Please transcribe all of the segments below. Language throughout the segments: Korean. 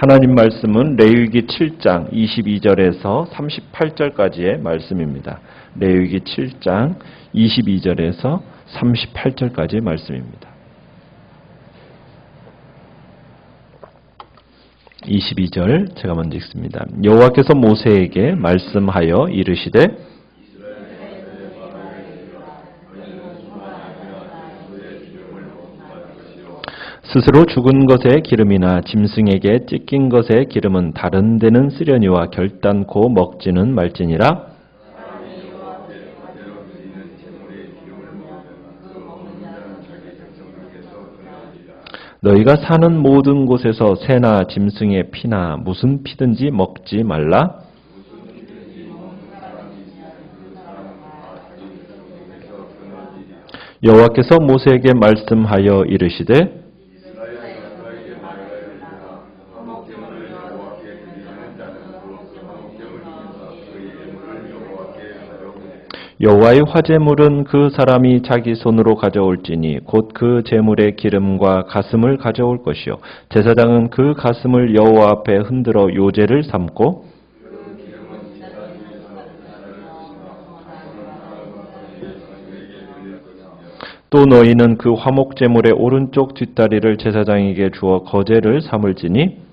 하나님 말씀은 레위기 7장 22절에서 38절까지의 말씀입니다. 레위기 7장 22절에서 38절까지의 말씀입니다. 22절 제가 먼저 읽습니다. 여호와께서 모세에게 말씀하여 이르시되 스스로 죽은 것의 기름이나 짐승에게 찢긴 것의 기름은 다른 데는 쓰려니와 결단코 먹지는 말지니라. 너희가 사는 모든 곳에서 새나 짐승의 피나 무슨 피든지 먹지 말라. 여호와께서 모세에게 말씀하여 이르시되 여호와의 화제물은 그 사람이 자기 손으로 가져올지니 곧 그 제물의 기름과 가슴을 가져올 것이요 제사장은 그 가슴을 여호와 앞에 흔들어 요제를 삼고 또 너희는 그 화목제물의 오른쪽 뒷다리를 제사장에게 주어 거제를 삼을지니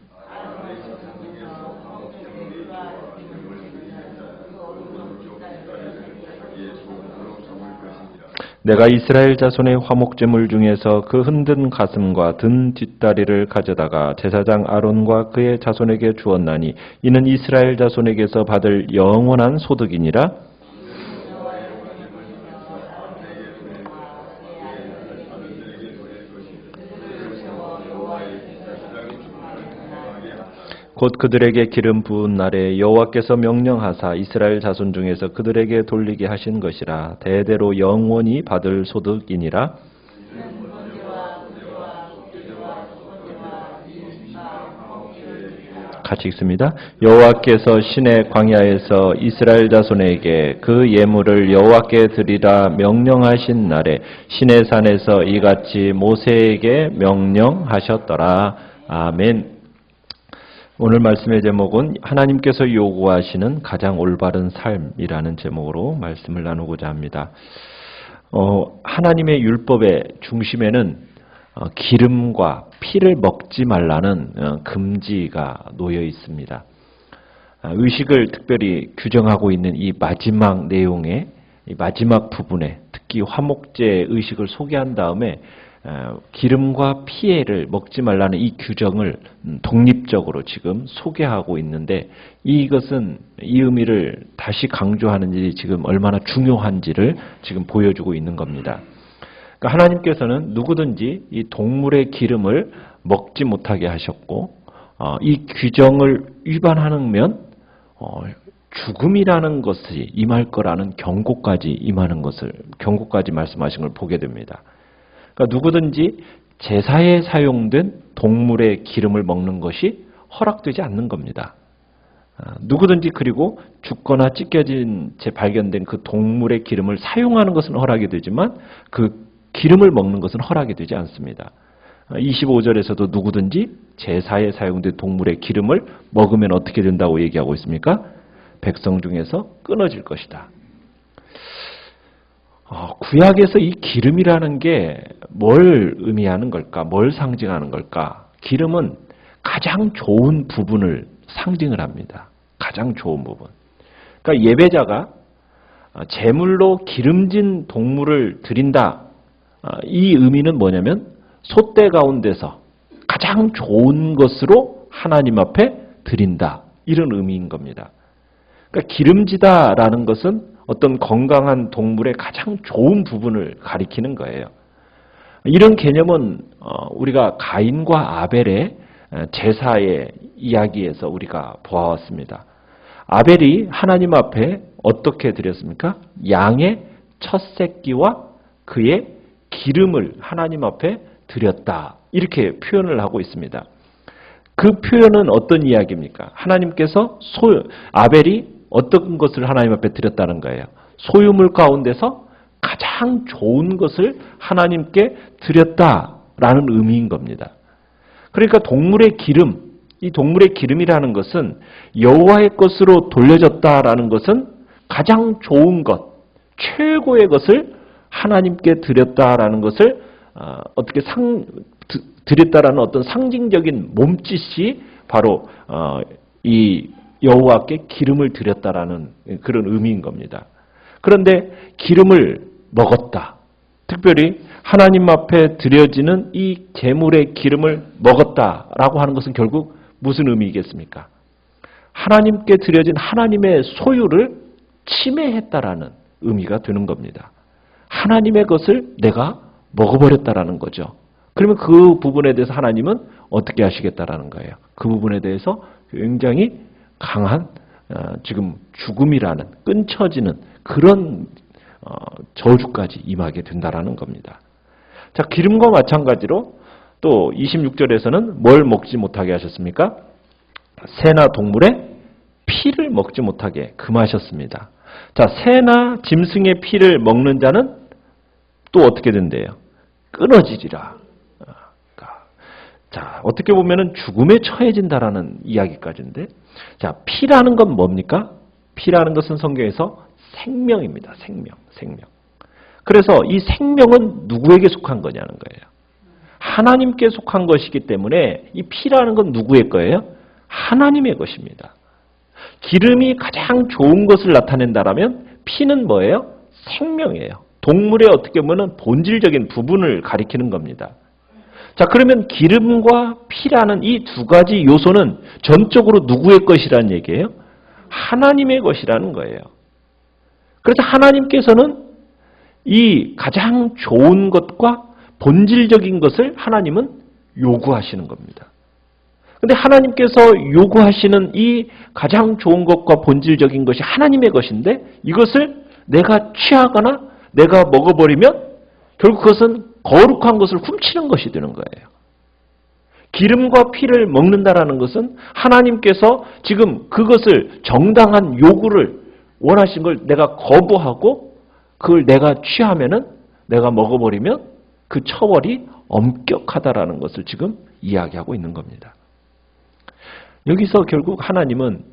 내가 이스라엘 자손의 화목제물 중에서 그 흔든 가슴과 든 뒷다리를 가져다가 제사장 아론과 그의 자손에게 주었나니 이는 이스라엘 자손에게서 받을 영원한 소득이니라. 곧 그들에게 기름 부은 날에 여호와께서 명령하사 이스라엘 자손 중에서 그들에게 돌리게 하신 것이라. 대대로 영원히 받을 소득이니라. 같이 읽습니다. 여호와께서 시내 광야에서 이스라엘 자손에게 그 예물을 여호와께 드리라 명령하신 날에 시내 산에서 이같이 모세에게 명령하셨더라. 아멘. 오늘 말씀의 제목은 하나님께서 요구하시는 가장 올바른 삶이라는 제목으로 말씀을 나누고자 합니다. 하나님의 율법의 중심에는 기름과 피를 먹지 말라는 금지가 놓여 있습니다. 의식을 특별히 규정하고 있는 이 마지막 내용의 이 마지막 부분에 특히 화목제 의식을 소개한 다음에 기름과 피해를 먹지 말라는 이 규정을 독립적으로 지금 소개하고 있는데 이것은 이 의미를 다시 강조하는 일이 지금 얼마나 중요한지를 지금 보여주고 있는 겁니다. 그러니까 하나님께서는 누구든지 이 동물의 기름을 먹지 못하게 하셨고 이 규정을 위반하면 죽음이라는 것이 임할 거라는 경고까지 말씀하신 걸 보게 됩니다. 그러니까 누구든지 제사에 사용된 동물의 기름을 먹는 것이 허락되지 않는 겁니다. 누구든지 그리고 죽거나 찢겨진 채 발견된 그 동물의 기름을 사용하는 것은 허락이 되지만 그 기름을 먹는 것은 허락이 되지 않습니다. 25절에서도 누구든지 제사에 사용된 동물의 기름을 먹으면 어떻게 된다고 얘기하고 있습니까? 백성 중에서 끊어질 것이다. 구약에서 이 기름이라는 게 뭘 의미하는 걸까? 뭘 상징하는 걸까? 기름은 가장 좋은 부분을 상징을 합니다. 가장 좋은 부분. 그러니까 예배자가 제물로 기름진 동물을 드린다. 이 의미는 뭐냐면 솥대 가운데서 가장 좋은 것으로 하나님 앞에 드린다. 이런 의미인 겁니다. 그러니까 기름지다라는 것은 어떤 건강한 동물의 가장 좋은 부분을 가리키는 거예요. 이런 개념은 우리가 가인과 아벨의 제사의 이야기에서 우리가 보아왔습니다. 아벨이 하나님 앞에 어떻게 드렸습니까? 양의 첫 새끼와 그의 기름을 하나님 앞에 드렸다. 이렇게 표현을 하고 있습니다. 그 표현은 어떤 이야기입니까? 하나님께서 아벨이 어떤 것을 하나님 앞에 드렸다는 거예요. 소유물 가운데서 가장 좋은 것을 하나님께 드렸다라는 의미인 겁니다. 그러니까 동물의 기름, 이 동물의 기름이라는 것은 여호와의 것으로 돌려졌다라는 것은 가장 좋은 것, 최고의 것을 하나님께 드렸다라는 것을 어떻게 드렸다라는 어떤 상징적인 몸짓이 바로 이 여호와께 기름을 드렸다라는 그런 의미인 겁니다. 그런데 기름을 먹었다. 특별히 하나님 앞에 드려지는 이 제물의 기름을 먹었다라고 하는 것은 결국 무슨 의미겠습니까? 하나님께 드려진 하나님의 소유를 침해했다라는 의미가 드는 겁니다. 하나님의 것을 내가 먹어버렸다라는 거죠. 그러면 그 부분에 대해서 하나님은 어떻게 하시겠다라는 거예요. 그 부분에 대해서 굉장히 강한 지금 죽음이라는 끊쳐지는 그런 저주까지 임하게 된다라는 겁니다. 자, 기름과 마찬가지로 또 26절에서는 뭘 먹지 못하게 하셨습니까? 새나 동물의 피를 먹지 못하게 금하셨습니다. 자, 새나 짐승의 피를 먹는 자는 또 어떻게 된대요? 끊어지리라. 자, 어떻게 보면은 죽음에 처해진다라는 이야기까지인데, 자, 피라는 건 뭡니까? 피라는 것은 성경에서 생명입니다. 생명. 그래서 이 생명은 누구에게 속한 거냐는 거예요. 하나님께 속한 것이기 때문에 이 피라는 건 누구의 거예요? 하나님의 것입니다. 기름이 가장 좋은 것을 나타낸다라면 피는 뭐예요? 생명이에요. 동물의 어떻게 보면 본질적인 부분을 가리키는 겁니다. 자, 그러면 기름과 피라는 이 두 가지 요소는 전적으로 누구의 것이라는 얘기예요? 하나님의 것이라는 거예요. 그래서 하나님께서는 이 가장 좋은 것과 본질적인 것을 하나님은 요구하시는 겁니다. 그런데 하나님께서 요구하시는 이 가장 좋은 것과 본질적인 것이 하나님의 것인데 이것을 내가 취하거나 내가 먹어버리면 결국 그것은 거룩한 것을 훔치는 것이 되는 거예요. 기름과 피를 먹는다라는 것은 하나님께서 지금 그것을 정당한 요구를 원하신 걸 내가 거부하고 그걸 내가 취하면은 내가 먹어버리면 그 처벌이 엄격하다라는 것을 지금 이야기하고 있는 겁니다. 여기서 결국 하나님은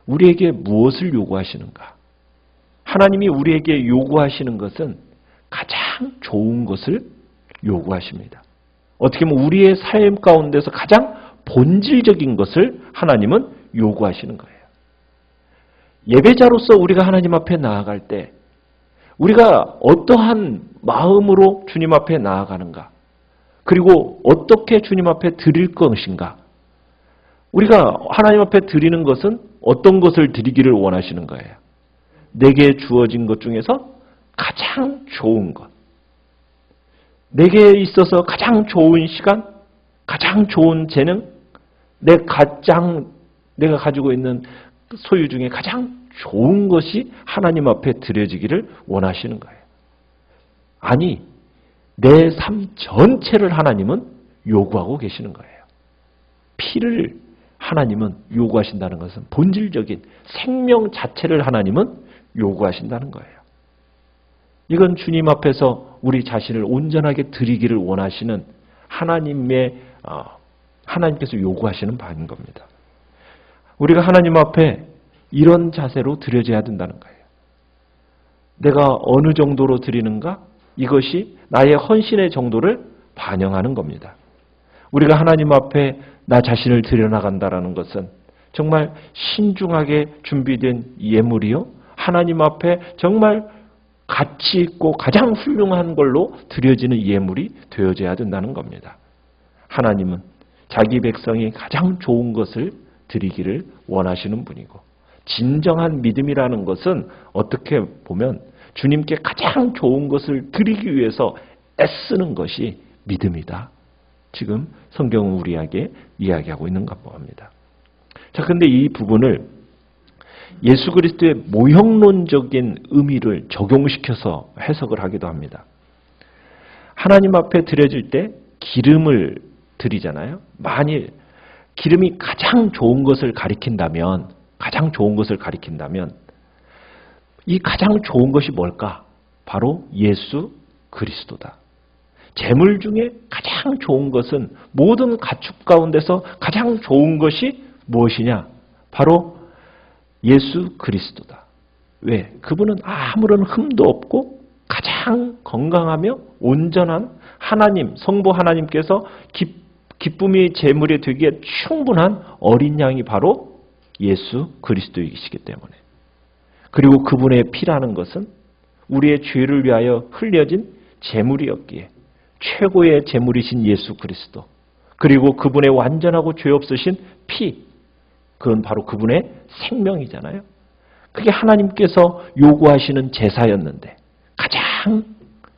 우리에게 무엇을 요구하시는가? 하나님이 우리에게 요구하시는 것은 가장 좋은 것을 요구하십니다. 어떻게 보면 우리의 삶 가운데서 가장 본질적인 것을 하나님은 요구하시는 거예요. 예배자로서 우리가 하나님 앞에 나아갈 때 우리가 어떠한 마음으로 주님 앞에 나아가는가? 그리고 어떻게 주님 앞에 드릴 것인가? 우리가 하나님 앞에 드리는 것은 어떤 것을 드리기를 원하시는 거예요? 내게 주어진 것 중에서 가장 좋은 것. 내게 있어서 가장 좋은 시간, 가장 좋은 재능, 내가 가지고 있는 소유 중에 가장 좋은 것이 하나님 앞에 드려지기를 원하시는 거예요. 아니, 내 삶 전체를 하나님은 요구하고 계시는 거예요. 피를 하나님은 요구하신다는 것은 본질적인 생명 자체를 하나님은 요구하신다는 거예요. 이건 주님 앞에서 우리 자신을 온전하게 드리기를 원하시는 하나님께서 요구하시는 바인 겁니다. 우리가 하나님 앞에 이런 자세로 드려져야 된다는 거예요. 내가 어느 정도로 드리는가? 이것이 나의 헌신의 정도를 반영하는 겁니다. 우리가 하나님 앞에 나 자신을 드려나간다는 것은 정말 신중하게 준비된 예물이요. 하나님 앞에 정말 가치 있고 가장 훌륭한 걸로 드려지는 예물이 되어져야 된다는 겁니다. 하나님은 자기 백성이 가장 좋은 것을 드리기를 원하시는 분이고 진정한 믿음이라는 것은 어떻게 보면 주님께 가장 좋은 것을 드리기 위해서 애쓰는 것이 믿음이다. 지금 성경은 우리에게 이야기하고 있는 것 같습니다. 자, 근데 이 부분을 예수 그리스도의 모형론적인 의미를 적용시켜서 해석을 하기도 합니다. 하나님 앞에 드려질 때 기름을 드리잖아요. 만일 기름이 가장 좋은 것을 가리킨다면 이 가장 좋은 것이 뭘까? 바로 예수 그리스도다. 재물 중에 가장 좋은 것은 모든 가축 가운데서 가장 좋은 것이 무엇이냐? 바로 예수 그리스도다. 왜? 그분은 아무런 흠도 없고 가장 건강하며 온전한 하나님, 성부 하나님께서 기쁨이 제물이 되기에 충분한 어린 양이 바로 예수 그리스도이시기 때문에. 그리고 그분의 피라는 것은 우리의 죄를 위하여 흘려진 제물이었기에 최고의 제물이신 예수 그리스도, 그리고 그분의 완전하고 죄 없으신 피, 그건 바로 그분의 생명이잖아요. 그게 하나님께서 요구하시는 제사였는데 가장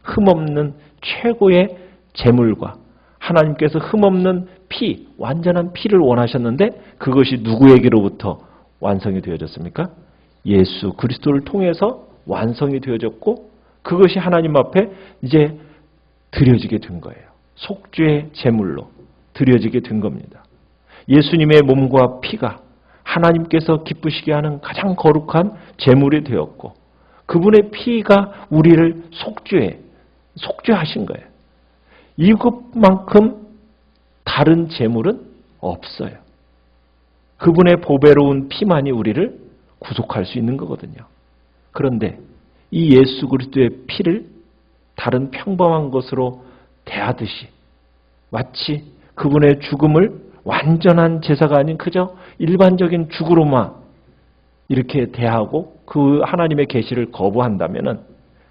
흠없는 최고의 제물과 하나님께서 흠없는 피, 완전한 피를 원하셨는데 그것이 누구에게로부터 완성이 되어졌습니까? 예수 그리스도를 통해서 완성이 되어졌고 그것이 하나님 앞에 이제 드려지게 된 거예요. 속죄의 제물로 드려지게 된 겁니다. 예수님의 몸과 피가 하나님께서 기쁘시게 하는 가장 거룩한 제물이 되었고 그분의 피가 우리를 속죄하신 거예요. 이것만큼 다른 제물은 없어요. 그분의 보배로운 피만이 우리를 구속할 수 있는 거거든요. 그런데 이 예수 그리스도의 피를 다른 평범한 것으로 대하듯이 마치 그분의 죽음을 완전한 제사가 아닌 그저 일반적인 죽으로만 이렇게 대하고 그 하나님의 계시를 거부한다면은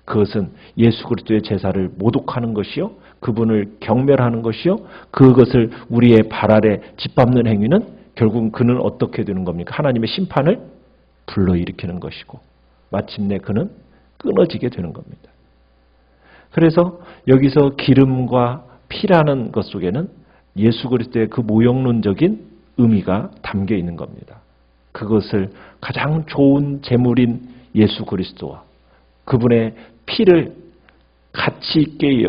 그것은 예수 그리스도의 제사를 모독하는 것이요, 그분을 경멸하는 것이요, 그것을 우리의 발 아래 짓밟는 행위는 결국은 그는 어떻게 되는 겁니까? 하나님의 심판을 불러일으키는 것이고 마침내 그는 끊어지게 되는 겁니다. 그래서 여기서 기름과 피라는 것 속에는 예수 그리스도의 그 모형론적인 의미가 담겨 있는 겁니다. 그것을 가장 좋은 제물인 예수 그리스도와 그분의 피를 가치 있게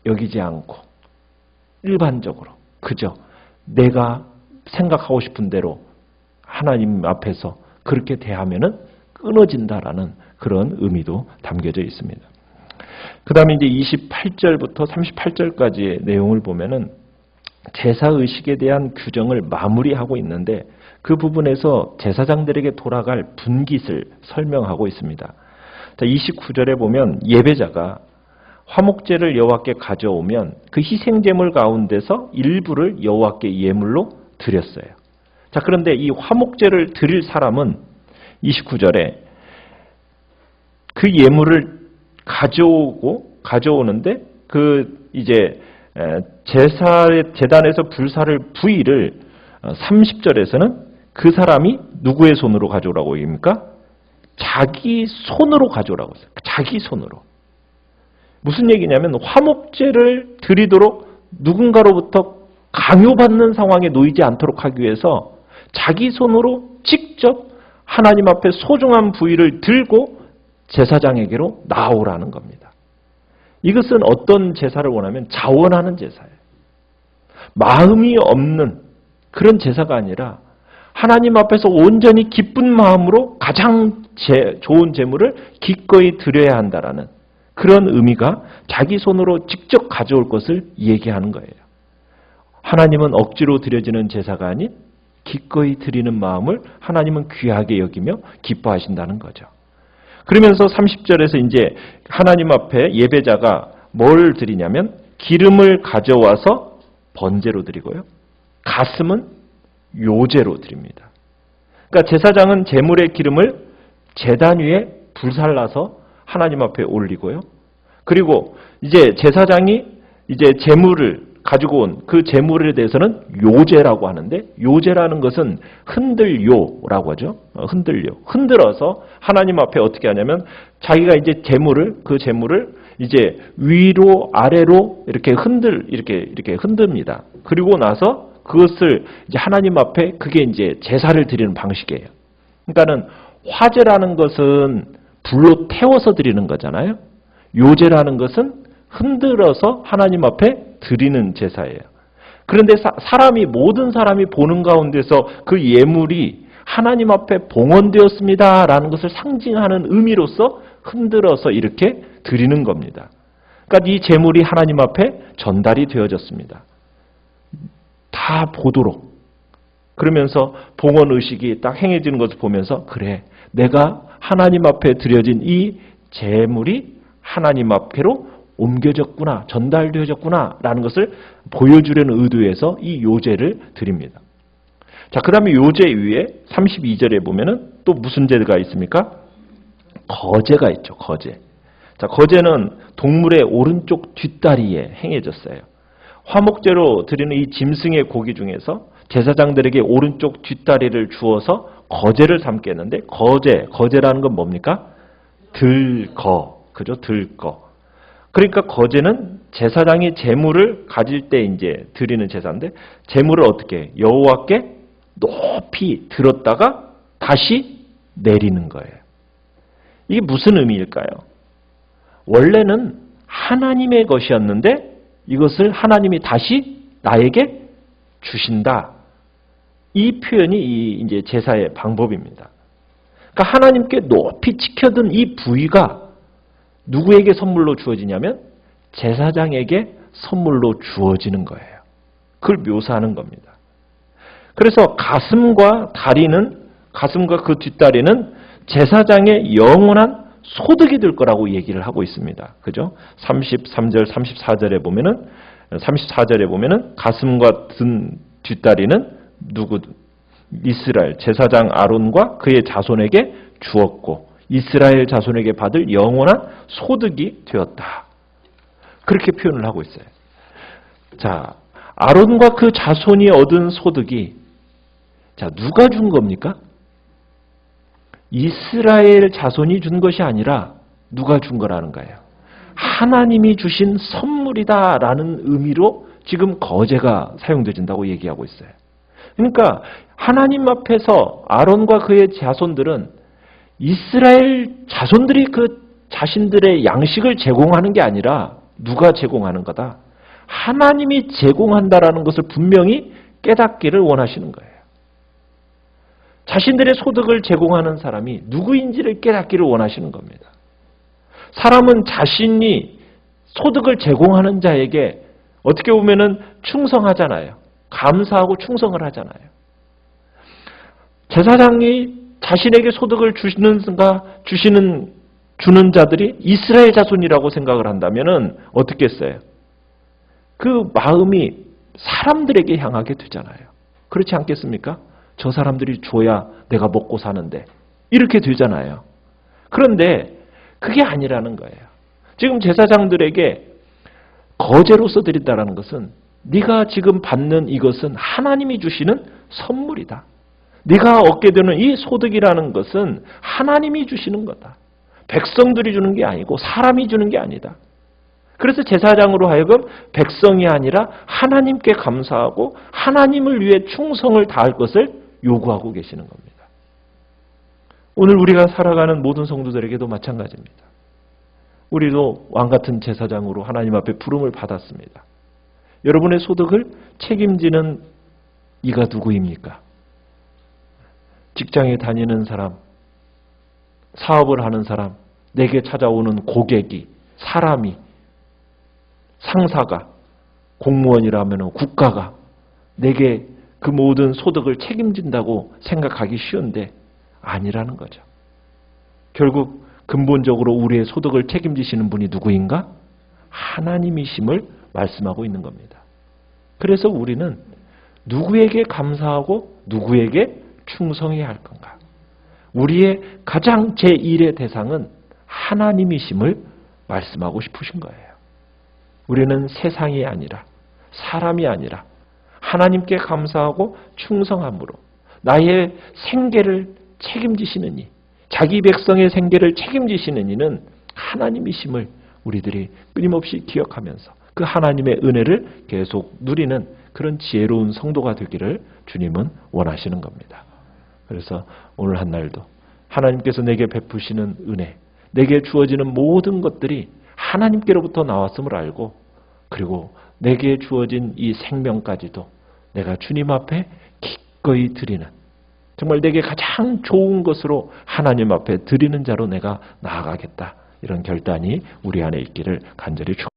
여기지 않고 일반적으로 그저 내가 생각하고 싶은 대로 하나님 앞에서 그렇게 대하면은 끊어진다라는 그런 의미도 담겨져 있습니다. 그 다음에 이제 28절부터 38절까지의 내용을 보면은 제사의식에 대한 규정을 마무리하고 있는데 그 부분에서 제사장들에게 돌아갈 분깃을 설명하고 있습니다. 자, 29절에 보면 예배자가 화목제를 여호와께 가져오면 그 희생제물 가운데서 일부를 여호와께 예물로 드렸어요. 자, 그런데 이 화목제를 드릴 사람은 29절에 그 예물을 가져오는데 그 이제 제단에서 불사를 부위를 30절에서는 그 사람이 누구의 손으로 가져오라고 얘기합니까? 자기 손으로 가져오라고 했어요. 자기 손으로. 무슨 얘기냐면 화목제를 드리도록 누군가로부터 강요받는 상황에 놓이지 않도록 하기 위해서 자기 손으로 직접 하나님 앞에 소중한 부위를 들고 제사장에게로 나오라는 겁니다. 이것은 어떤 제사를 원하면 자원하는 제사예요. 마음이 없는 그런 제사가 아니라 하나님 앞에서 온전히 기쁜 마음으로 가장 좋은 제물을 기꺼이 드려야 한다라는 그런 의미가 자기 손으로 직접 가져올 것을 얘기하는 거예요. 하나님은 억지로 드려지는 제사가 아닌 기꺼이 드리는 마음을 하나님은 귀하게 여기며 기뻐하신다는 거죠. 그러면서 30절에서 이제 하나님 앞에 예배자가 뭘 드리냐면 기름을 가져와서 번제로 드리고요. 가슴은 요제로 드립니다. 그러니까 제사장은 제물의 기름을 제단 위에 불살라서 하나님 앞에 올리고요. 그리고 이제 제사장이 이제 제물을 가지고 온 그 제물에 대해서는 요제라고 하는데 요제라는 것은 흔들요라고 하죠. 흔들어서 하나님 앞에 어떻게 하냐면 자기가 이제 그 제물을 이제 위로 아래로 이렇게 흔듭니다. 그리고 나서 그것을 이제 하나님 앞에 그게 이제 제사를 드리는 방식이에요. 그러니까는 화제라는 것은 불로 태워서 드리는 거잖아요. 요제라는 것은 흔들어서 하나님 앞에 드리는 제사예요. 그런데 모든 사람이 보는 가운데서 그 예물이 하나님 앞에 봉헌되었습니다라는 것을 상징하는 의미로서 흔들어서 이렇게 드리는 겁니다. 그러니까 이 제물이 하나님 앞에 전달이 되어졌습니다. 다 보도록. 그러면서 봉헌의식이 딱 행해지는 것을 보면서 그래, 내가 하나님 앞에 드려진 이 제물이 하나님 앞으로 옮겨졌구나, 전달되어졌구나 라는 것을 보여주려는 의도에서 이 요제를 드립니다. 자, 그 다음에 요제 위에 32절에 보면은 또 무슨 제가 있습니까? 거제가 있죠. 거제. 자, 거제는 동물의 오른쪽 뒷다리에 행해졌어요. 화목제로 드리는 이 짐승의 고기 중에서 제사장들에게 오른쪽 뒷다리를 주어서 거제를 삼게 했는데, 거제라는 건 뭡니까? 들거. 그죠? 들거. 그러니까 거제는 제사장이 제물을 가질 때 이제 드리는 제사인데, 제물을 어떻게 해요? 여호와께 높이 들었다가 다시 내리는 거예요. 이게 무슨 의미일까요? 원래는 하나님의 것이었는데 이것을 하나님이 다시 나에게 주신다. 이 표현이 이제 제사의 방법입니다. 그러니까 하나님께 높이 지켜둔 이 부위가 누구에게 선물로 주어지냐면 제사장에게 선물로 주어지는 거예요. 그걸 묘사하는 겁니다. 그래서 가슴과 그 뒷다리는 제사장의 영원한 소득이 될 거라고 얘기를 하고 있습니다. 그죠? 33절, 34절에 보면은 가슴과 뒷다리는 이스라엘 제사장 아론과 그의 자손에게 주었고 이스라엘 자손에게 받을 영원한 소득이 되었다. 그렇게 표현을 하고 있어요. 자, 아론과 그 자손이 얻은 소득이 자, 누가 준 겁니까? 이스라엘 자손이 준 것이 아니라 누가 준 거라는 거예요. 하나님이 주신 선물이다라는 의미로 지금 거제가 사용되진다고 얘기하고 있어요. 그러니까 하나님 앞에서 아론과 그의 자손들은 이스라엘 자손들이 그 자신들의 양식을 제공하는 게 아니라 누가 제공하는 거다. 하나님이 제공한다라는 것을 분명히 깨닫기를 원하시는 거예요. 자신들의 소득을 제공하는 사람이 누구인지를 깨닫기를 원하시는 겁니다. 사람은 자신이 소득을 제공하는 자에게 어떻게 보면은 충성하잖아요. 감사하고 충성을 하잖아요. 제사장이 자신에게 소득을 주는 자들이 이스라엘 자손이라고 생각을 한다면은 어떻게 했어요? 그 마음이 사람들에게 향하게 되잖아요. 그렇지 않겠습니까? 저 사람들이 줘야 내가 먹고 사는데 이렇게 되잖아요. 그런데 그게 아니라는 거예요. 지금 제사장들에게 거제로서 드린다는 것은 네가 지금 받는 이것은 하나님이 주시는 선물이다. 네가 얻게 되는 이 소득이라는 것은 하나님이 주시는 거다. 백성들이 주는 게 아니고 사람이 주는 게 아니다. 그래서 제사장으로 하여금 백성이 아니라 하나님께 감사하고 하나님을 위해 충성을 다할 것을 요구하고 계시는 겁니다. 오늘 우리가 살아가는 모든 성도들에게도 마찬가지입니다. 우리도 왕같은 제사장으로 하나님 앞에 부름을 받았습니다. 여러분의 소득을 책임지는 이가 누구입니까? 직장에 다니는 사람, 사업을 하는 사람, 내게 찾아오는 고객이, 사람이, 상사가, 공무원이라면 국가가 내게 그 모든 소득을 책임진다고 생각하기 쉬운데 아니라는 거죠. 결국 근본적으로 우리의 소득을 책임지시는 분이 누구인가? 하나님이심을 말씀하고 있는 겁니다. 그래서 우리는 누구에게 감사하고 누구에게 충성해야 할 건가? 우리의 가장 제1의 대상은 하나님이심을 말씀하고 싶으신 거예요. 우리는 세상이 아니라 사람이 아니라 하나님께 감사하고 충성함으로 나의 생계를 책임지시는 이, 자기 백성의 생계를 책임지시는 이는 하나님이심을 우리들이 끊임없이 기억하면서 그 하나님의 은혜를 계속 누리는 그런 지혜로운 성도가 되기를 주님은 원하시는 겁니다. 그래서 오늘 한 날도 하나님께서 내게 베푸시는 은혜, 내게 주어지는 모든 것들이 하나님께로부터 나왔음을 알고 그리고 내게 주어진 이 생명까지도 내가 주님 앞에 기꺼이 드리는 정말 내게 가장 좋은 것으로 하나님 앞에 드리는 자로 내가 나아가겠다. 이런 결단이 우리 안에 있기를 간절히 축원합니다.